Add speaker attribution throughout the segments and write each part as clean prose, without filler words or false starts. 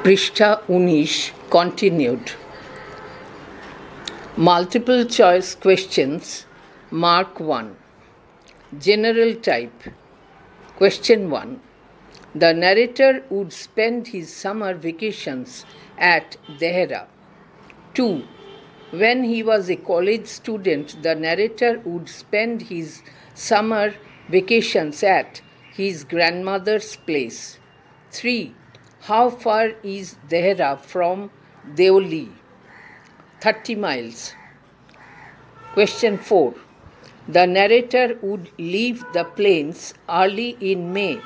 Speaker 1: পৃষ্ঠা 19 continued. Multiple choice questions. Mark 1. General type. Question 1. The narrator would spend his summer vacations at Dehra. 2. When he was a college student, the narrator would spend his summer vacations at his grandmother's place. 3. How far is Dehra from Deoli? 30 miles. Question 4. The narrator would leave the plains early in May.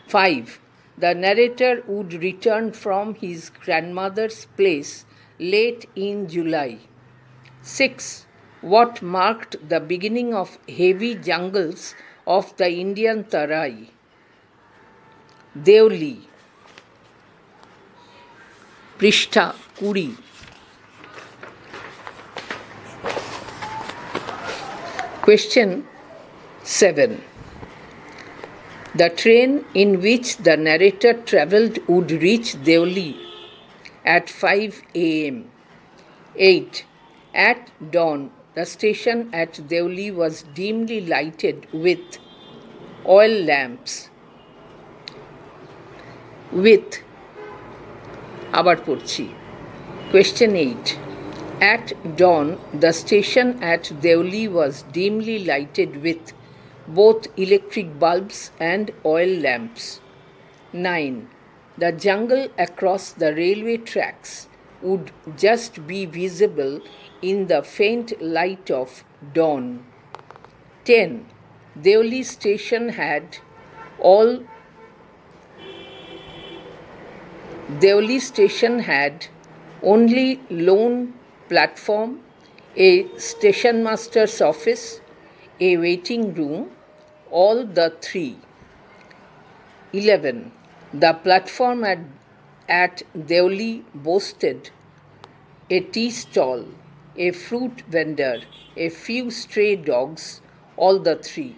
Speaker 1: 5. The narrator would return from his grandmother's place late in July. 6. What marked the beginning of heavy jungles of the Indian Tarai? Deoli. পৃষ্ঠা 20. Question 7. The train in which the narrator travelled would reach Deoli at 5 a.m. 8. At dawn, the station at Deoli was dimly lighted with oil lamps. আবার পড়ছি। Question 8. At dawn, the station at Deoli was dimly lighted with both electric bulbs and oil lamps. 9. The jungle across the railway tracks would just be visible in the faint light of dawn. 10. Deoli station had only lone platform, a station master's office, a waiting room, all the three. 11. The platform at Deoli boasted a tea stall, a fruit vendor, a few stray dogs, all the three.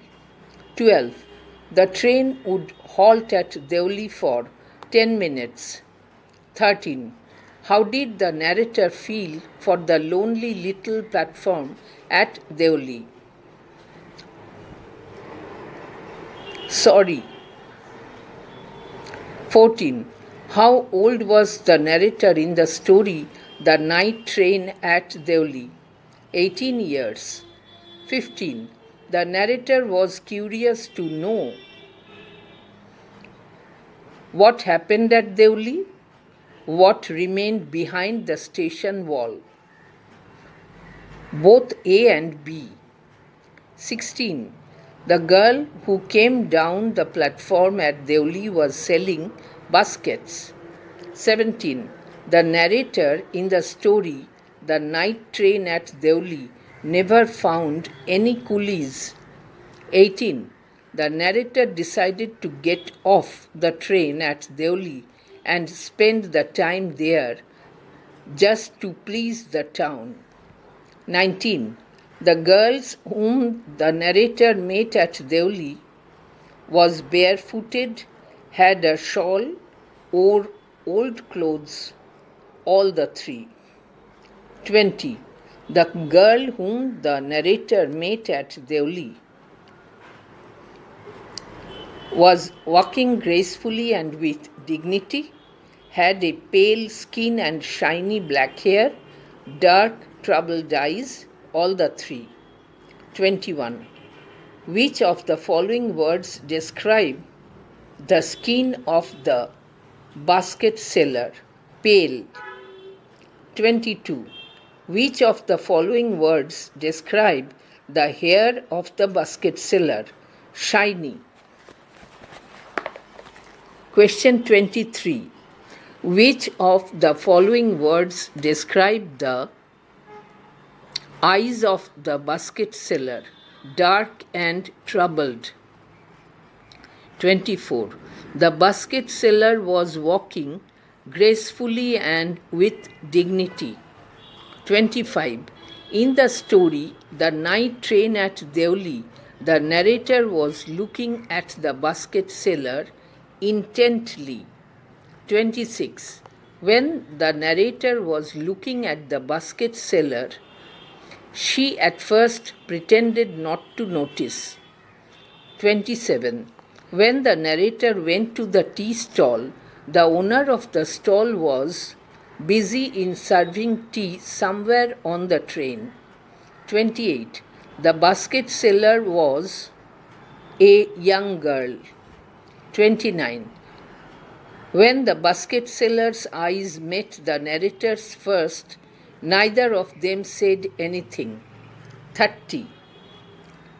Speaker 1: 12. The train would halt at Deoli for 10 minutes. 13. How did the narrator feel for the lonely little platform at Deoli? Sorry. 14. How old was the narrator in the story The Night Train at Deoli? 18 years. 15. The narrator was curious to know what happened at Deoli, what remained behind the station wall. Both A and B. 16. The girl who came down the platform at Deoli was selling baskets. 17. The narrator in the story The Night Train at Deoli never found any coolies. 18. The narrator decided to get off the train at Deoli and spend the time there just to please the town. 19. The girls whom the narrator met at Deoli was barefooted, had a shawl, or old clothes, all the three. 20. The girl whom the narrator met at Deoli was walking gracefully and with dignity, had a pale skin and shiny black hair, dark troubled eyes, all the three. 21. Which of the following words describe the skin of the basket seller? Pale. 22. Which of the following words describe the hair of the basket seller? Shiny. Question 23. Which of the following words describe the eyes of the basket seller? Dark and troubled. 24. The basket seller was walking gracefully and with dignity. 25. In the story The Night Train at Deoli, the narrator was looking at the basket seller intently. 26. When the narrator was looking at the basket seller, she at first pretended not to notice. 27. When the narrator went to the tea stall, the owner of the stall was busy in serving tea somewhere on the train. 28. The basket seller was a young girl. 29. When the basket seller's eyes met the narrator's first, neither of them said anything. 30.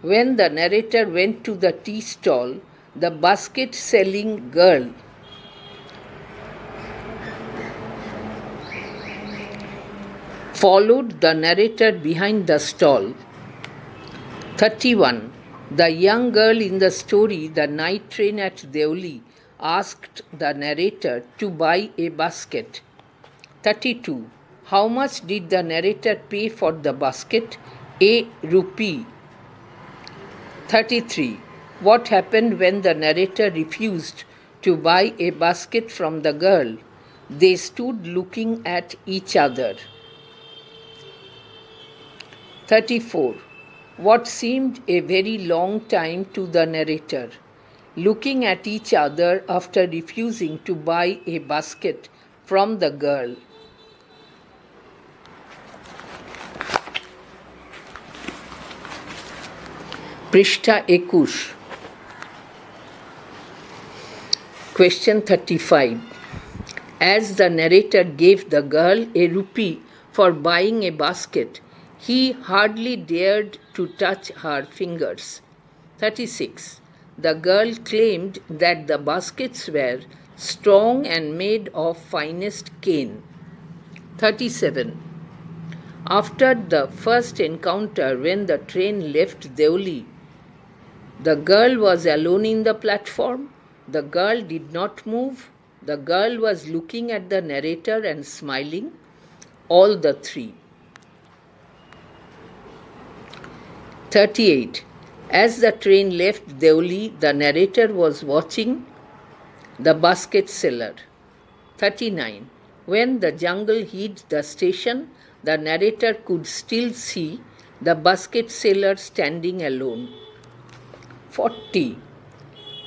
Speaker 1: When the narrator went to the tea stall, the basket selling girl followed the narrator behind the stall. 31. The young girl in the story, The Night Train at Deoli, asked the narrator to buy a basket. 32. How much did the narrator pay for the basket? A rupee. 33. What happened when the narrator refused to buy a basket from the girl? They stood looking at each other. 34. What seemed a very long time to the narrator, looking at each other after refusing to buy a basket from the girl. Prishtha 21. Question 35. As the narrator gave the girl a rupee for buying a basket, he hardly dared to touch her fingers. 36. The girl claimed that the baskets were strong and made of finest cane. 37. After the first encounter, when the train left Deoli, the girl was alone in the platform. The girl did not move. The girl was looking at the narrator and smiling. All the three. 38. As the train left Deoli, the narrator was watching the basket seller. 39. When the jungle hid the station, the narrator could still see the basket seller standing alone. 40.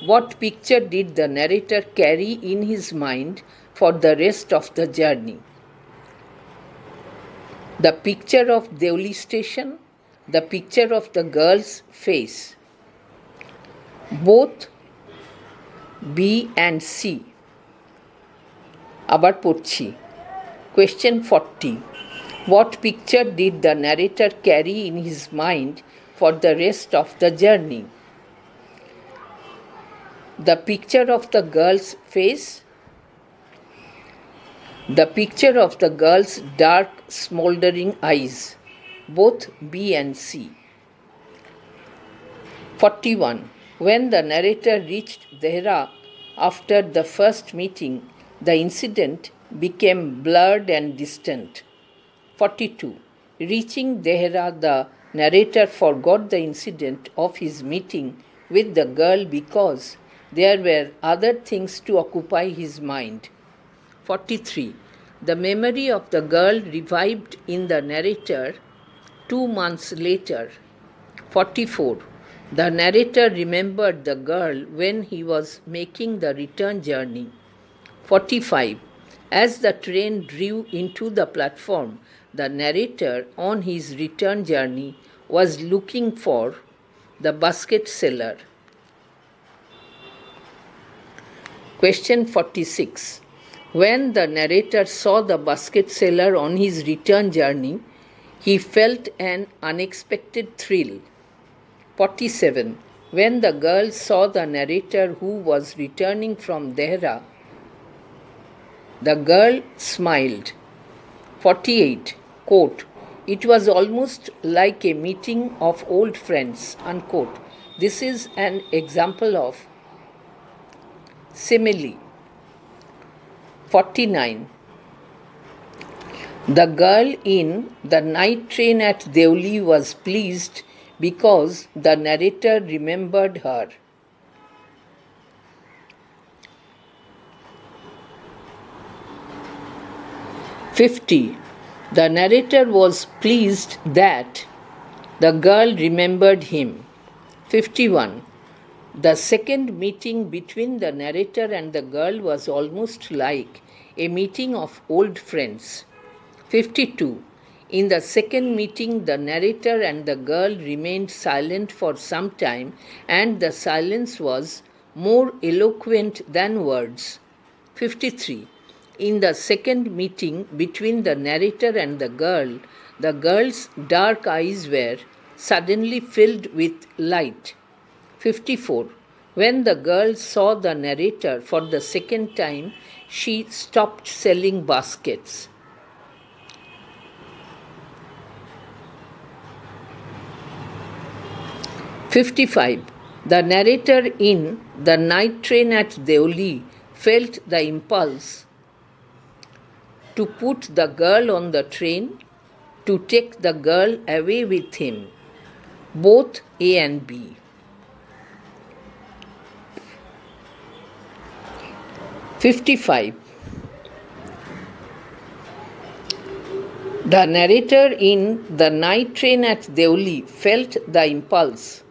Speaker 1: What picture did the narrator carry in his mind for the rest of the journey? The picture of Deoli station, the picture of the girl's face. Both B and C. আবার পড়ছি. Question 40. What picture did the narrator carry in his mind for the rest of the journey? The picture of the girl's face, the picture of the girl's dark, smoldering eyes. Both B and C. 41. When the narrator reached Dehra after the first meeting, the incident became blurred and distant. 42. Reaching Dehra, the narrator forgot the incident of his meeting with the girl because there were other things to occupy his mind. 43. The memory of the girl revived in the narrator 2 months later. 44. The narrator remembered the girl when he was making the return journey. 45. As the train drew into the platform, the narrator on his return journey was looking for the basket seller. Question 46. When the narrator saw the basket seller on his return journey, he felt an unexpected thrill. 47. When the girl saw the narrator who was returning from Dehra, the girl smiled. 48. Quote, it was almost like a meeting of old friends. Unquote. This is an example of simile. 49. The girl in The Night Train at Deoli was pleased because the narrator remembered her. 50. The narrator was pleased that the girl remembered him. 51. The second meeting between the narrator and the girl was almost like a meeting of old friends. 52. In the second meeting, the narrator and the girl remained silent for some time, and the silence was more eloquent than words. 53. In the second meeting between the narrator and the girl's dark eyes were suddenly filled with light. 54. When the girl saw the narrator for the second time, she stopped selling baskets. 55. The narrator in The Night Train at Deoli felt the impulse to put the girl on the train, to take the girl away with him, both A and B. 55. The narrator in The Night Train at Deoli felt the impulse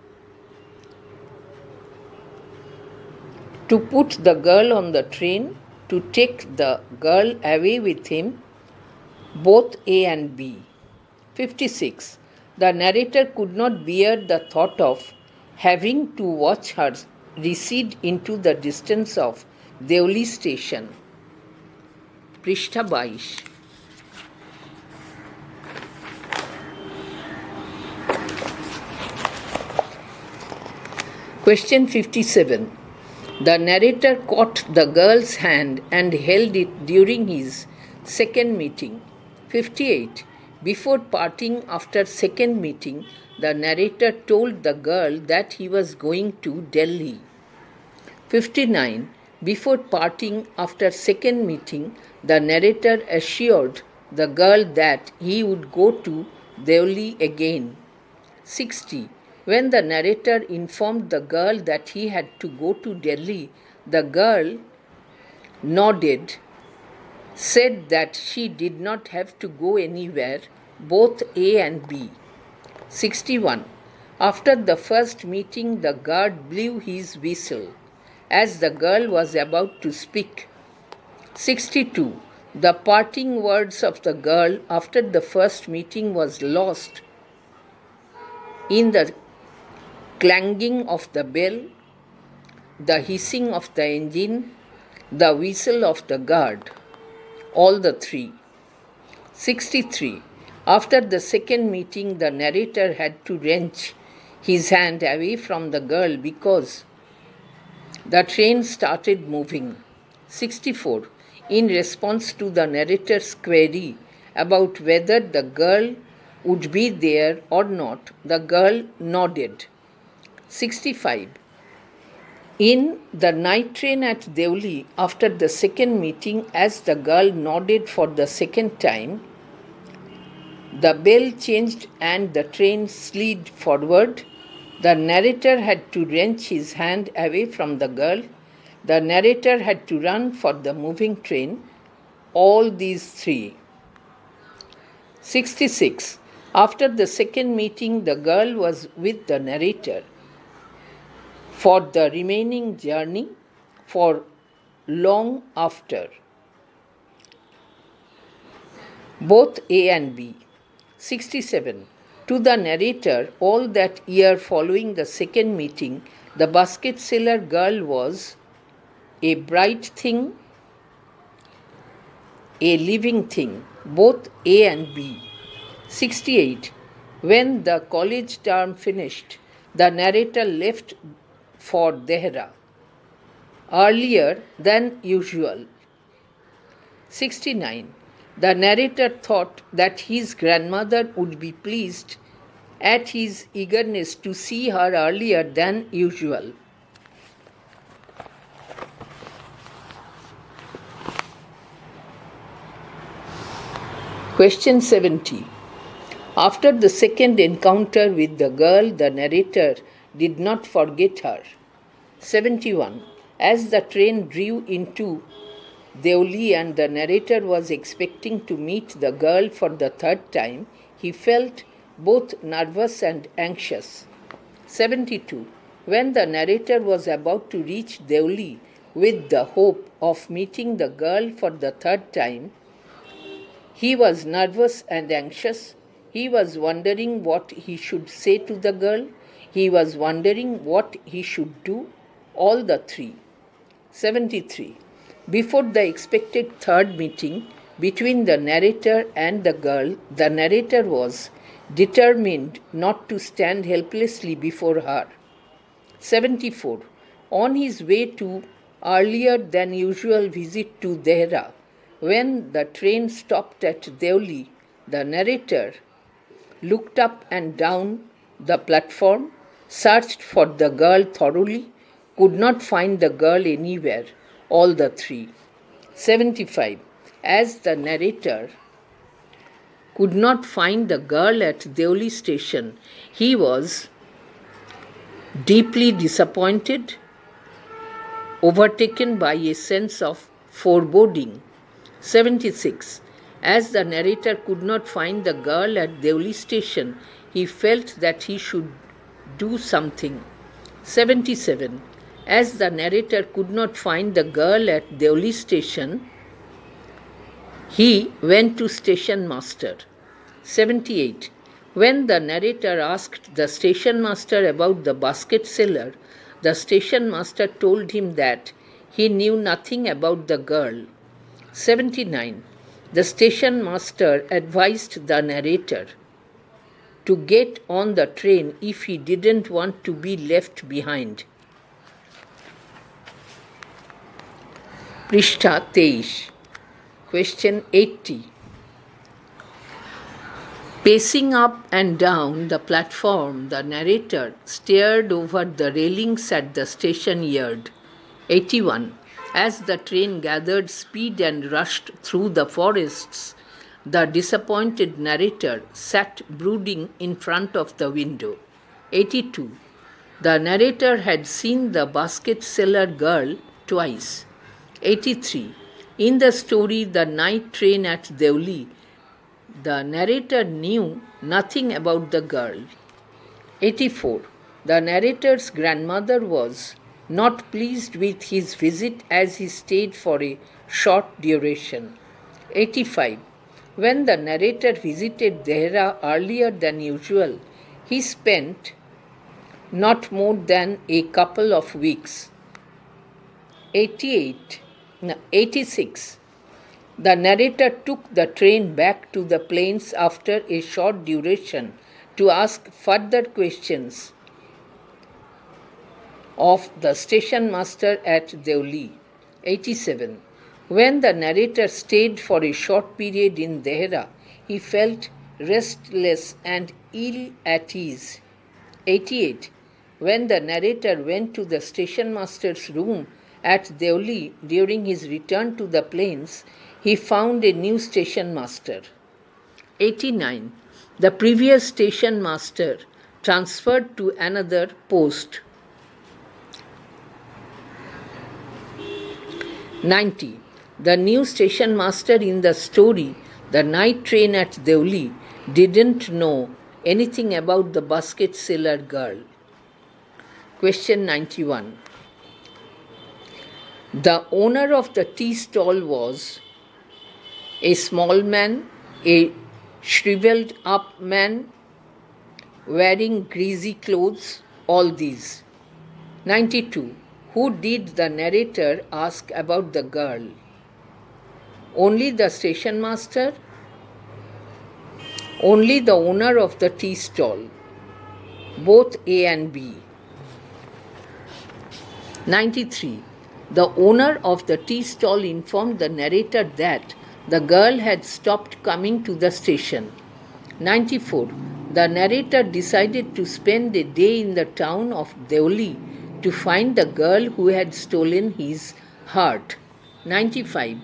Speaker 1: to put the girl on the train, to take the girl away with him, both A and B. 56. The narrator could not bear the thought of having to watch her recede into the distance of Deoli station. Prishtha 22. Question 57. The narrator caught the girl's hand and held it during his second meeting. 58. Before parting after second meeting, the narrator told the girl that he was going to Delhi. 59. Before parting after second meeting, the narrator assured the girl that he would go to Delhi again. 60. When the narrator informed the girl that he had to go to Delhi, the girl nodded, said that she did not have to go anywhere, both A and B. 61. After the first meeting, the guard blew his whistle as the girl was about to speak. 62. The parting words of the girl after the first meeting was lost in the clanging of the bell, the hissing of the engine, the whistle of the guard, all the three. 63. After the second meeting, the narrator had to wrench his hand away from the girl because the train started moving. 64. In response to the narrator's query about whether the girl would be there or not, the girl nodded. 65. In The Night Train at Deoli, after the second meeting, as the girl nodded for the second time, the bell changed and the train slid forward. The narrator had to wrench his hand away from the girl. The narrator had to run for the moving train. All these three. 66. After the second meeting, the girl was with the narrator for the remaining journey for long after. Both A and B. 67. To the narrator, all that year following the second meeting, the basket seller girl was a bright thing, a living thing, both A and B. 68. When the college term finished, the narrator left for Dehra earlier than usual. 69. The narrator thought that his grandmother would be pleased at his eagerness to see her earlier than usual. Question 70. After the second encounter with the girl, the narrator did not forget her. 71. As the train drew into Deoli and the narrator was expecting to meet the girl for the third time, he felt both nervous and anxious. 72. When the narrator was about to reach Deoli with the hope of meeting the girl for the third time, he was nervous and anxious. He was wondering what he should say to the girl. He was wondering what he should do. All the three. 73. Before the expected third meeting between the narrator and the girl, the narrator was determined not to stand helplessly before her. 74. On his way to earlier than usual visit to Dehra, when the train stopped at Deoli, the narrator looked up and down the platform, searched for the girl thoroughly, could not find the girl anywhere, all the three. 75. As the narrator could not find the girl at Deoli station, he was deeply disappointed, overtaken by a sense of foreboding. 76. As the narrator could not find the girl at Deoli station, he felt that he should do something. 77. As the narrator could not find the girl at Deoli station, he went to station master. 78. When the narrator asked the station master about the basket seller, the station master told him that he knew nothing about the girl. 79. The station master advised the narrator to get on the train if he didn't want to be left behind. Prishtha 23. Question 80. Pacing up and down the platform, the narrator stared over the railings at the station yard. 81. As the train gathered speed and rushed through the forests, the disappointed narrator sat brooding in front of the window. 82. The narrator had seen the basket seller girl twice. 83. In the story The Night Train at Deoli, the narrator knew nothing about the girl. 84. The narrator's grandmother was not pleased with his visit as he stayed for a short duration. 85. When the narrator visited Dehra earlier than usual, he spent not more than a couple of weeks. 86. The narrator took the train back to the plains after a short duration to ask further questions of the station master at Deoli. 87. When the narrator stayed for a short period in Dehra, he felt restless and ill at ease. 88. When the narrator went to the station master's room at Deoli during his return to the plains, he found a new station master. 89. The previous station master transferred to another post. 90. The new station master in the story The Night Train at Deoli didn't know anything about the basket seller girl. Question 91. The owner of the tea stall was a small man, a shriveled up man, wearing greasy clothes, all these. 92. Who did the narrator ask about the girl? Only the station master? Only the owner of the tea stall? Both A and B. 93. The owner of the tea stall informed the narrator that the girl had stopped coming to the station. 94. The narrator decided to spend a day in the town of Deoli to find the girl who had stolen his heart. 95.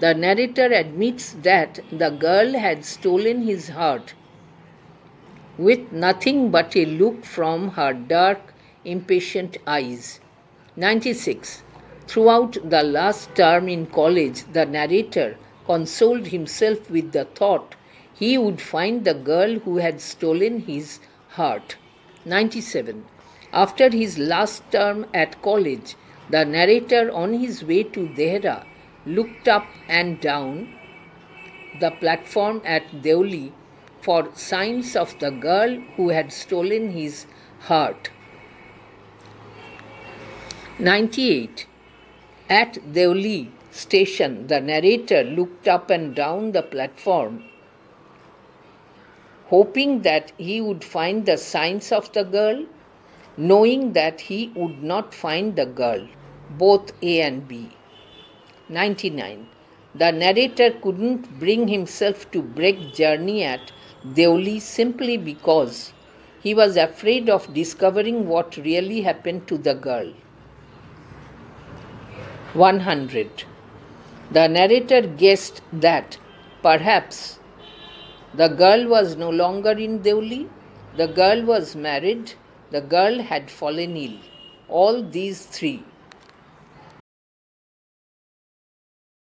Speaker 1: The narrator admits that the girl had stolen his heart with nothing but a look from her dark, impatient eyes. 96. Throughout the last term in college, the narrator consoled himself with the thought he would find the girl who had stolen his heart. 97. After his last term at college, the narrator on his way to Dehra looked up and down the platform at Deoli for signs of the girl who had stolen his heart. 98. At Deoli station, the narrator looked up and down the platform, hoping that he would find the signs of the girl, knowing that he would not find the girl, both A and B. 99. The narrator couldn't bring himself to break journey at Deoli simply because he was afraid of discovering what really happened to the girl. 100. The narrator guessed that perhaps the girl was no longer in Deoli, the girl was married, the girl had fallen ill. All these three